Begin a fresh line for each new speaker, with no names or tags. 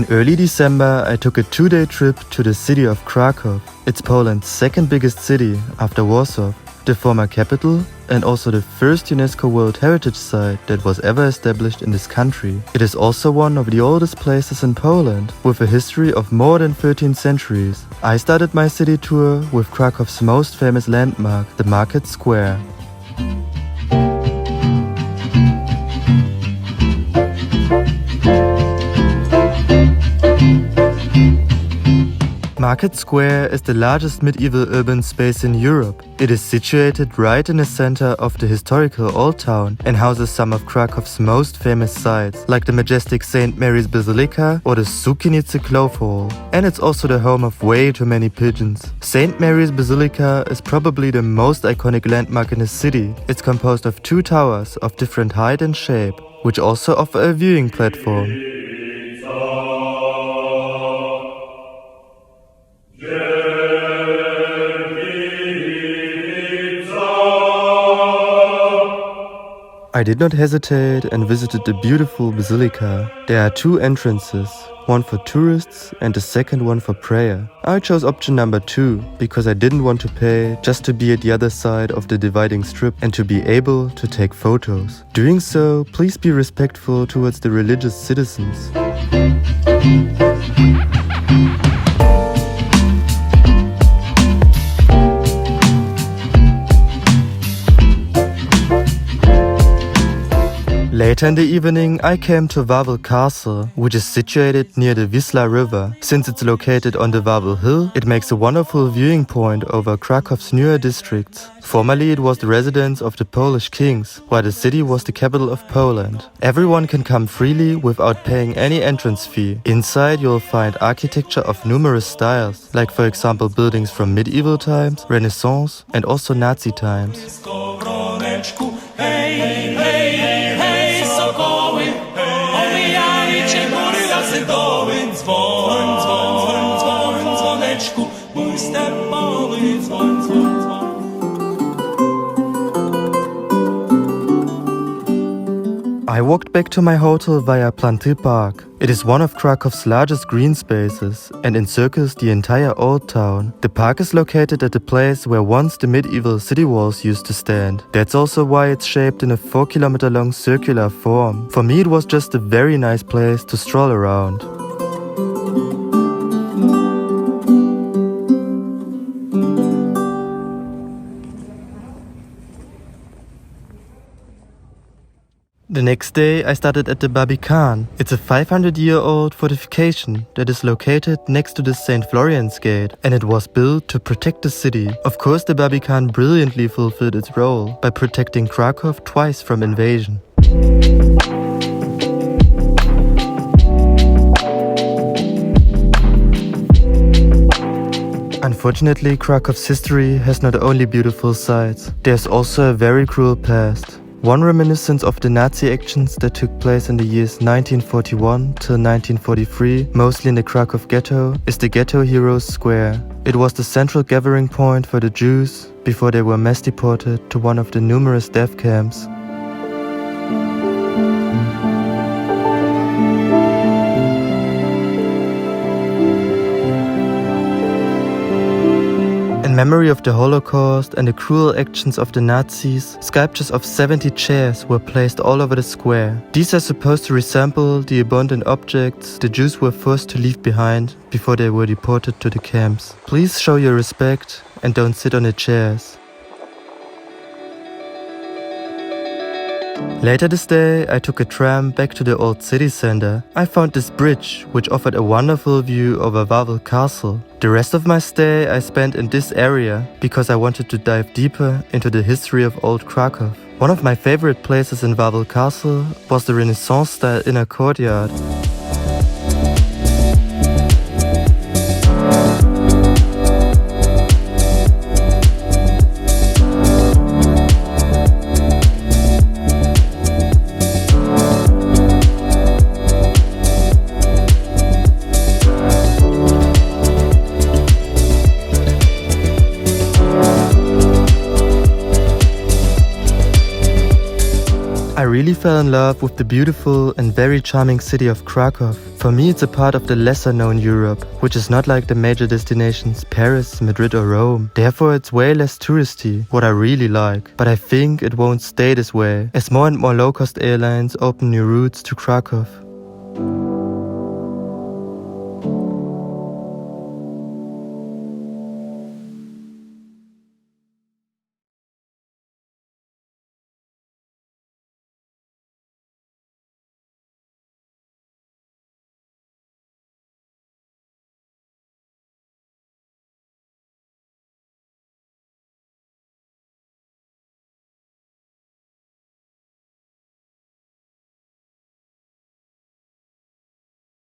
early December, I took a 2-day trip to the city of Krakow. It's Poland's second biggest city after Warsaw, the former capital, and also the first UNESCO World Heritage Site that was ever established in this country. It is also one of the oldest places in Poland, with a history of more than 13 centuries. I started my city tour with Krakow's most famous landmark, the Market Square. Market Square is the largest medieval urban space in Europe. It is situated right in the center of the historical Old Town and houses some of Krakow's most famous sites, like the majestic St. Mary's Basilica or the Sukienice Clove Hall. And it's also the home of way too many pigeons. St. Mary's Basilica is probably the most iconic landmark in the city. It's composed of 2 towers of different height and shape, which also offer a viewing platform. I did not hesitate and visited the beautiful basilica. There are 2 entrances, one for tourists and the second one for prayer. I chose option number 2 because I didn't want to pay just to be at the other side of the dividing strip and to be able to take photos. Doing so, please be respectful towards the religious citizens. Later in the evening, I came to Wawel Castle, which is situated near the Wisla River. Since it's located on the Wawel Hill, it makes a wonderful viewing point over Krakow's newer districts. Formerly, it was the residence of the Polish kings, while the city was the capital of Poland. Everyone can come freely without paying any entrance fee. Inside, you'll find architecture of numerous styles, like for example buildings from medieval times, Renaissance, and also Nazi times. I walked back to my hotel via Planty Park. It is one of Krakow's largest green spaces and encircles the entire Old Town. The park is located at the place where once the medieval city walls used to stand. That's also why it's shaped in a 4-kilometer long circular form. For me, it was just a very nice place to stroll around. The next day, I started at the Barbican. It's a 500-year-old fortification that is located next to the St. Florian's Gate, and it was built to protect the city. Of course, the Barbican brilliantly fulfilled its role by protecting Krakow twice from invasion. Unfortunately, Krakow's history has not only beautiful sides, there's also a very cruel past. One reminiscence of the Nazi actions that took place in the years 1941 till 1943, mostly in the Krakow ghetto, is the Ghetto Heroes Square. It was the central gathering point for the Jews before they were mass deported to one of the numerous death camps. In memory of the Holocaust and the cruel actions of the Nazis, sculptures of 70 chairs were placed all over the square. These are supposed to resemble the abandoned objects the Jews were forced to leave behind before they were deported to the camps. Please show your respect and don't sit on the chairs. Later this day, I took a tram back to the old city center. I found this bridge, which offered a wonderful view over Wawel Castle. The rest of my stay I spent in this area because I wanted to dive deeper into the history of old Krakow. One of my favorite places in Wawel Castle was the Renaissance-style inner courtyard. I really fell in love with the beautiful and very charming city of Krakow. For me, it's a part of the lesser known Europe, which is not like the major destinations Paris, Madrid or Rome. Therefore, it's way less touristy, what I really like. But I think it won't stay this way, as more and more low-cost airlines open new routes to Krakow.